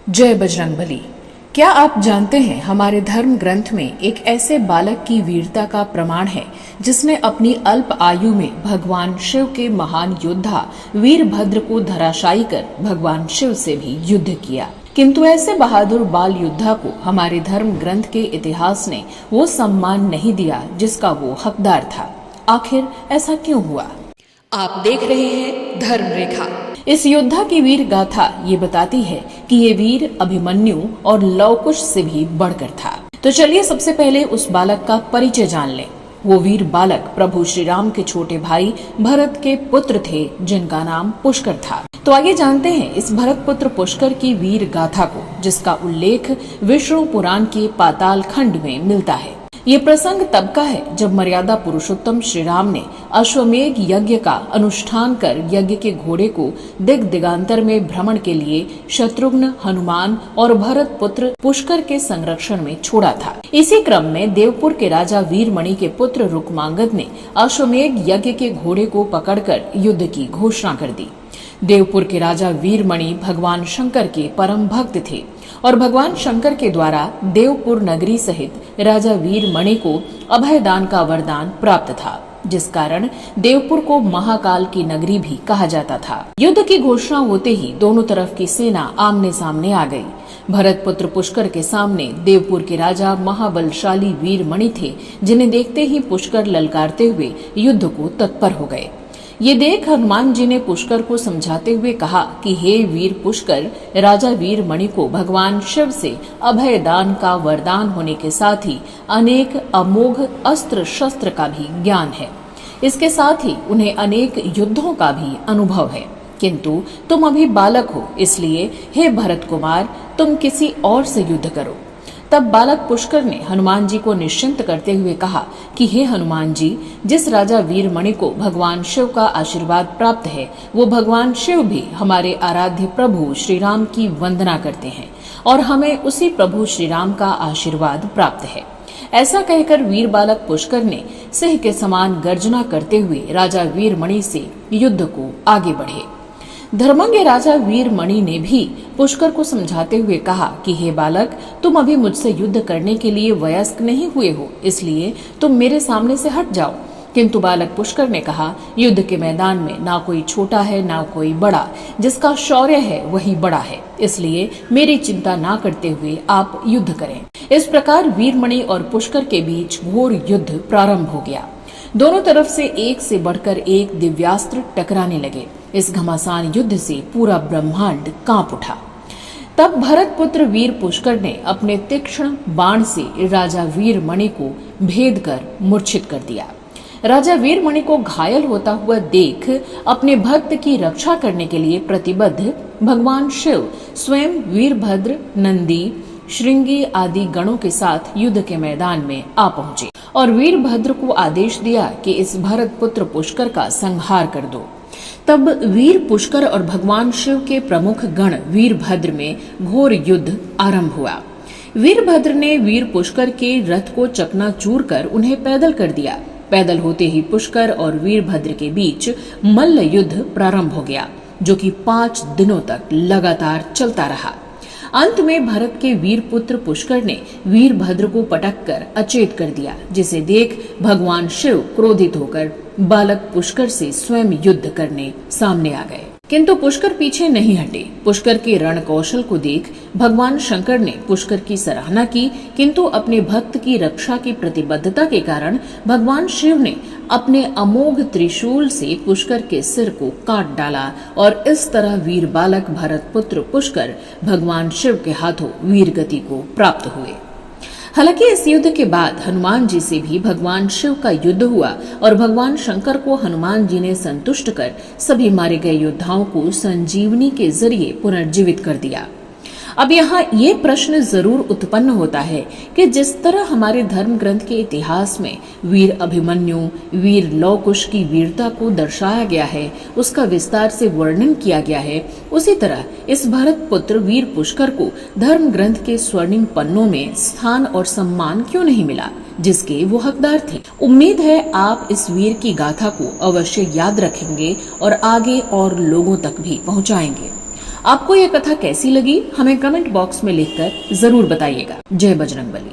जय बजरंगबली। क्या आप जानते हैं हमारे धर्म ग्रंथ में एक ऐसे बालक की वीरता का प्रमाण है जिसने अपनी अल्प आयु में भगवान शिव के महान योद्धा वीरभद्र को धराशायी कर भगवान शिव से भी युद्ध किया। किंतु ऐसे बहादुर बाल योद्धा को हमारे धर्म ग्रंथ के इतिहास ने वो सम्मान नहीं दिया जिसका वो हकदार था। आखिर ऐसा क्यों हुआ? आप देख रहे हैं धर्म रेखा। इस योद्धा की वीर गाथा ये बताती है कि ये वीर अभिमन्यु और लव कुश से भी बढ़कर था। तो चलिए सबसे पहले उस बालक का परिचय जान लें। वो वीर बालक प्रभु श्री राम के छोटे भाई भरत के पुत्र थे जिनका नाम पुष्कर था। तो आइए जानते हैं इस भरत पुत्र पुष्कर की वीर गाथा को, जिसका उल्लेख विष्णु पुराण के पाताल खंड में मिलता है। ये प्रसंग तब का है जब मर्यादा पुरुषोत्तम श्री राम ने अश्वमेध यज्ञ का अनुष्ठान कर यज्ञ के घोड़े को दिग दिगांतर में भ्रमण के लिए शत्रुघ्न, हनुमान और भरत पुत्र पुष्कर के संरक्षण में छोड़ा था। इसी क्रम में देवपुर के राजा वीरमणि के पुत्र रुक्मांगद ने अश्वमेध यज्ञ के घोड़े को पकड़कर युद्ध की घोषणा कर दी। देवपुर के राजा वीरमणि भगवान शंकर के परम भक्त थे और भगवान शंकर के द्वारा देवपुर नगरी सहित राजा वीरमणि को अभयदान का वरदान प्राप्त था, जिस कारण देवपुर को महाकाल की नगरी भी कहा जाता था। युद्ध की घोषणा होते ही दोनों तरफ की सेना आमने सामने आ गई। भरत पुत्र पुष्कर के सामने देवपुर के राजा महाबलशाली वीरमणि थे, जिन्हें देखते ही पुष्कर ललकारते हुए युद्ध को तत्पर हो गए। ये देख हनुमान जी ने पुष्कर को समझाते हुए कहा कि हे वीर पुष्कर, राजा वीरमणि को भगवान शिव से अभय दान का वरदान होने के साथ ही अनेक अमोघ अस्त्र शस्त्र का भी ज्ञान है। इसके साथ ही उन्हें अनेक युद्धों का भी अनुभव है, किंतु तुम अभी बालक हो, इसलिए हे भरत कुमार, तुम किसी और से युद्ध करो। तब बालक पुष्कर ने हनुमान जी को निश्चिंत करते हुए कहा कि हे हनुमान जी, जिस राजा वीरमणि को भगवान शिव का आशीर्वाद प्राप्त है, वो भगवान शिव भी हमारे आराध्य प्रभु श्री राम की वंदना करते हैं और हमें उसी प्रभु श्री राम का आशीर्वाद प्राप्त है। ऐसा कहकर वीर बालक पुष्कर ने सिंह के समान गर्जना करते हुए राजा वीरमणि से युद्ध को आगे बढ़े। धर्मज्ञ राजा वीरमणि ने भी पुष्कर को समझाते हुए कहा कि हे बालक, तुम अभी मुझसे युद्ध करने के लिए वयस्क नहीं हुए हो, इसलिए तुम मेरे सामने से हट जाओ। किंतु बालक पुष्कर ने कहा, युद्ध के मैदान में ना कोई छोटा है ना कोई बड़ा, जिसका शौर्य है वही बड़ा है, इसलिए मेरी चिंता ना करते हुए आप युद्ध करें। इस प्रकार वीरमणि और पुष्कर के बीच घोर युद्ध प्रारंभ हो गया। दोनों तरफ से एक से बढ़कर एक दिव्यास्त्र टकराने लगे। इस घमासान युद्ध से पूरा ब्रह्मांड कांप उठा। तब भरत पुत्र वीर पुष्कर ने अपने तीक्ष्ण बाण से राजा वीरमणि को भेद कर मूर्छित कर दिया। राजा वीरमणि को घायल होता हुआ देख अपने भक्त की रक्षा करने के लिए प्रतिबद्ध भगवान शिव स्वयं वीरभद्र, नंदी, श्रृंगी आदि गणों के साथ युद्ध के मैदान में आ पहुंचे और वीरभद्र को आदेश दिया कि इस भरत पुत्र पुष्कर का संहार कर दो। तब वीर पुष्कर और भगवान शिव के प्रमुख गण वीरभद्र में घोर युद्ध आरंभ हुआ। वीरभद्र ने वीर पुष्कर के रथ को चकनाचूर कर उन्हें पैदल कर दिया। पैदल होते ही पुष्कर और वीरभद्र के बीच मल्ल युद्ध प्रारंभ हो गया, जो कि 5 दिनों तक लगातार चलता रहा। अंत में भरत के वीर पुत्र पुष्कर ने वीरभद्र को पटक कर अचेत कर दिया, जिसे देख भगवान शिव क्रोधित होकर बालक पुष्कर से स्वयं युद्ध करने सामने आ गए। किंतु पुष्कर पीछे नहीं हटे। पुष्कर के रण कौशल को देख भगवान शंकर ने पुष्कर की सराहना की, किंतु अपने भक्त की रक्षा की प्रतिबद्धता के कारण भगवान शिव ने अपने अमोघ त्रिशूल से पुष्कर के सिर को काट डाला और इस तरह वीर बालक भरत पुत्र पुष्कर भगवान शिव के हाथों वीर गति को प्राप्त हुए। हालांकि इस युद्ध के बाद हनुमान जी से भी भगवान शिव का युद्ध हुआ और भगवान शंकर को हनुमान जी ने संतुष्ट कर सभी मारे गए योद्धाओं को संजीवनी के जरिए पुनर्जीवित कर दिया। अब यहाँ ये प्रश्न जरूर उत्पन्न होता है कि जिस तरह हमारे धर्म ग्रंथ के इतिहास में वीर अभिमन्यु, वीर लव कुश की वीरता को दर्शाया गया है, उसका विस्तार से वर्णन किया गया है, उसी तरह इस भरत पुत्र वीर पुष्कर को धर्म ग्रंथ के स्वर्णिम पन्नों में स्थान और सम्मान क्यों नहीं मिला जिसके वो हकदार थे। उम्मीद है आप इस वीर की गाथा को अवश्य याद रखेंगे और आगे और लोगों तक भी पहुंचाएंगे। आपको ये कथा कैसी लगी हमें कमेंट बॉक्स में लिखकर जरूर बताइएगा। जय बजरंगबली।